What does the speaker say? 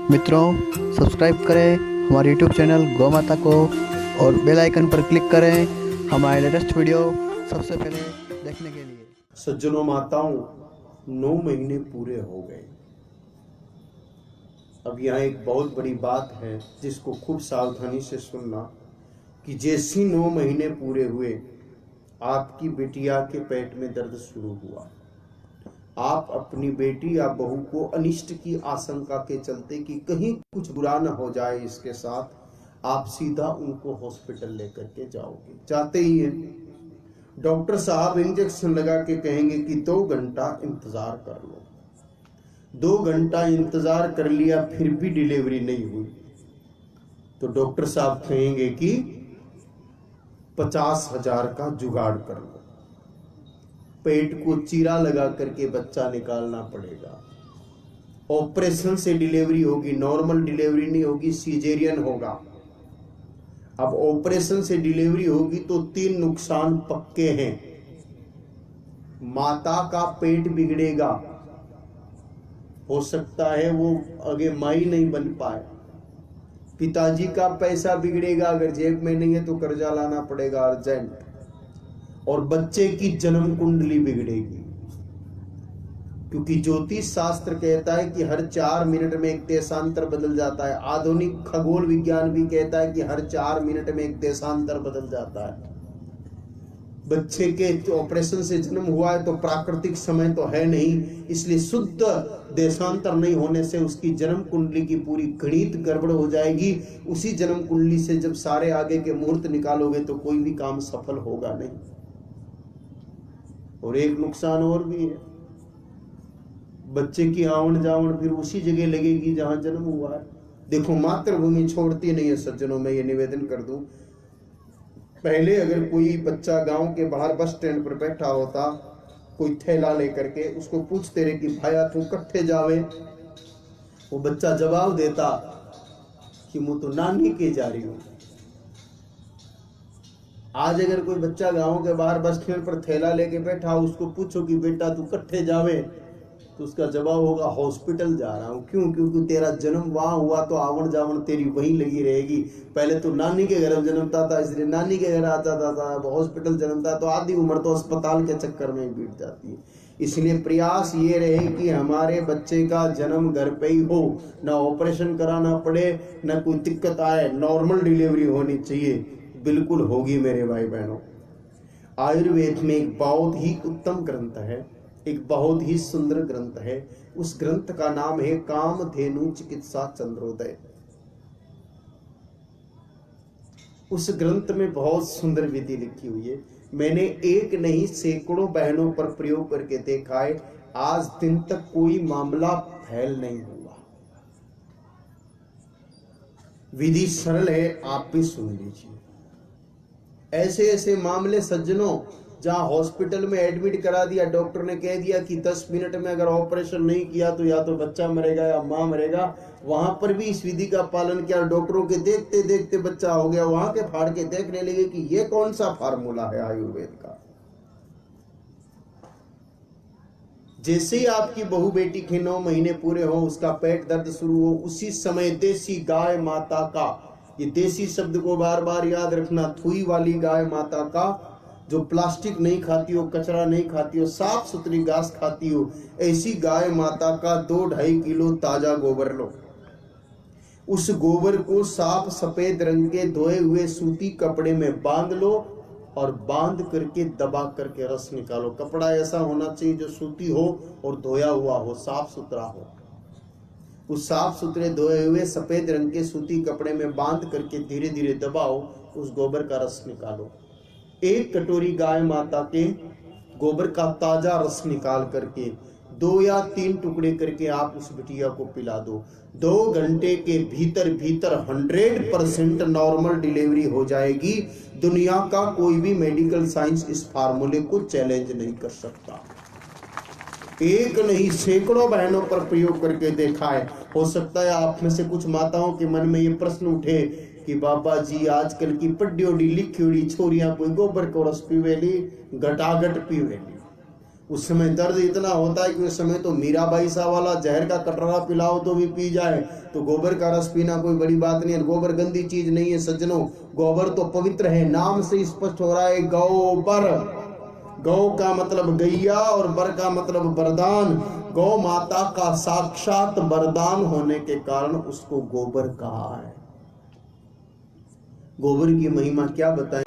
मित्रों, सब्सक्राइब करें हमारे यूट्यूब चैनल गौ माता को और बेल आइकन पर क्लिक करें हमारे लेटेस्ट वीडियो सबसे पहले देखने के लिए। सज्जनों माताओं, 9 महीने पूरे हो गए। अब यहाँ एक बहुत बड़ी बात है जिसको खूब सावधानी से सुनना कि जैसे ही 9 महीने पूरे हुए आपकी बिटिया के पेट में दर्द शुरू हुआ। आप अपनी बेटी या बहू को अनिष्ट की आशंका के चलते कि कहीं कुछ बुरा न हो जाए इसके साथ, आप सीधा उनको हॉस्पिटल लेकर के जाओगे। चाहते ही है डॉक्टर साहब इंजेक्शन लगा के कहेंगे कि 2 घंटा इंतजार कर लो। 2 घंटा इंतजार कर लिया फिर भी डिलीवरी नहीं हुई तो डॉक्टर साहब कहेंगे कि 50,000 का जुगाड़ कर लो। पेट को चीरा लगा करके बच्चा निकालना पड़ेगा। ऑपरेशन से डिलीवरी होगी, नॉर्मल डिलीवरी नहीं होगी, सीजेरियन होगा। अब ऑपरेशन से डिलीवरी होगी तो 3 नुकसान पक्के हैं। माता का पेट बिगड़ेगा, हो सकता है वो आगे माई नहीं बन पाए। पिताजी का पैसा बिगड़ेगा, अगर जेब में नहीं है तो कर्जा लाना पड़ेगा अर्जेंट। और बच्चे की जन्म कुंडली बिगड़ेगी, क्योंकि ज्योतिष शास्त्र कहता है कि हर 4 मिनट में एक देशांतर बदल जाता है। आधुनिक खगोल विज्ञान भी कहता है कि हर 4 मिनट में एक देशांतर बदल जाता है। बच्चे के ऑपरेशन से जन्म हुआ है तो प्राकृतिक समय तो है नहीं, इसलिए शुद्ध देशांतर नहीं होने से उसकी जन्म कुंडली की पूरी गणित गड़बड़ हो जाएगी। उसी जन्म कुंडली से जब सारे आगे के मुहूर्त निकालोगे तो कोई भी काम सफल होगा नहीं। और एक नुकसान और भी है, बच्चे की आवन जावन फिर उसी जगह लगेगी जहां जन्म हुआ है। देखो, मातृभूमि छोड़ती नहीं है सज्जनों, मैं ये निवेदन कर दूं। पहले अगर कोई बच्चा गांव के बाहर बस स्टैंड पर बैठा होता, कोई थैला लेकर के, उसको पूछते रहे कि भाया तू कट्ठे जावे, वो बच्चा जवाब देता कि मैं तो नानी के जा रही हूं। आज अगर कोई बच्चा गांव के बाहर बस स्टैंड पर थैला लेके बैठा, उसको पूछो कि बेटा तू कट्ठे जावे, तो उसका जवाब होगा हॉस्पिटल जा रहा हूं। क्यों? क्योंकि तेरा जन्म वहां हुआ तो आवन जावन तेरी वहीं लगी रहेगी। पहले तो नानी के घर जन्मता था इसलिए नानी के घर आ जाता था, अब हॉस्पिटल जन्मता तो आधी उम्र तो अस्पताल के चक्कर में ही बीत जाती है। इसलिए प्रयास ये रहे कि हमारे बच्चे का जन्म घर पे ही हो, ना ऑपरेशन कराना पड़े, ना कोई दिक्कत आए, नॉर्मल डिलीवरी होनी चाहिए। बिल्कुल होगी मेरे भाई बहनों। आयुर्वेद में एक बहुत ही उत्तम ग्रंथ है, एक बहुत ही सुंदर ग्रंथ है। उस ग्रंथ का नाम है कामधेनु चिकित्सा चंद्रोदय। उस ग्रंथ में बहुत सुंदर विधि लिखी हुई है। मैंने एक नहीं सैकड़ों बहनों पर प्रयोग करके देखा है, आज दिन तक कोई मामला फैल नहीं हुआ। विधि सरल है, आप भी सुन लीजिए। ऐसे ऐसे मामले सज्जनों, जहां हॉस्पिटल में एडमिट करा दिया, डॉक्टर ने कह दिया कि 10 मिनट में अगर ऑपरेशन नहीं किया तो या तो बच्चा मरेगा या मां मरेगा, वहां पर भी इस विधि का पालन किया। डॉक्टरों के देखते देखते बच्चा हो गया, वहां के फाड़ के देखने लगे कि ये कौन सा फार्मूला है आयुर्वेद का। जैसे ही आपकी बहू बेटी के 9 महीने पूरे हो, उसका पेट दर्द शुरू हो, उसी समय देसी गाय माता का, ये देसी शब्द को बार बार याद रखना, थुई वाली गाय माता का, जो प्लास्टिक नहीं खाती हो, कचरा नहीं खाती हो, साफ सुथरी घास खाती हो, ऐसी गाय माता का 2-2.5 किलो ताजा गोबर लो। उस गोबर को साफ सफेद रंग के धोए हुए सूती कपड़े में बांध लो और बांध करके दबा करके रस निकालो। कपड़ा ऐसा होना चाहिए जो सूती हो और धोया हुआ हो, साफ सुथरा हो। उस साफ सुथरे धोए हुए सफेद रंग के सूती कपड़े में बांध करके धीरे धीरे दबाओ, उस गोबर का रस निकालो। 1 कटोरी गाय माता के गोबर का ताजा रस निकाल करके 2 या 3 टुकड़े करके आप उस बिटिया को पिला दो। 2 घंटे के भीतर भीतर 100% नॉर्मल डिलीवरी हो जाएगी। दुनिया का कोई भी मेडिकल साइंस इस फार्मूले को चैलेंज नहीं कर सकता। एक नहीं सैकड़ों बहनों पर प्रयोग करके देखा है। हो सकता है आप में से कुछ माताओं के मन में ये प्रश्न उठे कि बाबा जी आजकल की पड्डियोडी लिखियोड़ी छोरियां कोई गोबर को रस पीवेली, घटाघट पीवेली। उस समय दर्द इतना होता है कि उस समय तो मीराबाई सा वाला जहर का कटोरा पिलाओ तो भी पी जाए, तो गोबर का रस पीना कोई बड़ी बात नहीं है। गोबर गंदी चीज नहीं है सज्जनों, गोबर तो पवित्र है। नाम से स्पष्ट हो रहा है गौबर। गौ का मतलब गैया और बर का मतलब वरदान। गौ माता का साक्षात वरदान होने के कारण उसको गोबर कहा है। गोबर की महिमा क्या बताएं।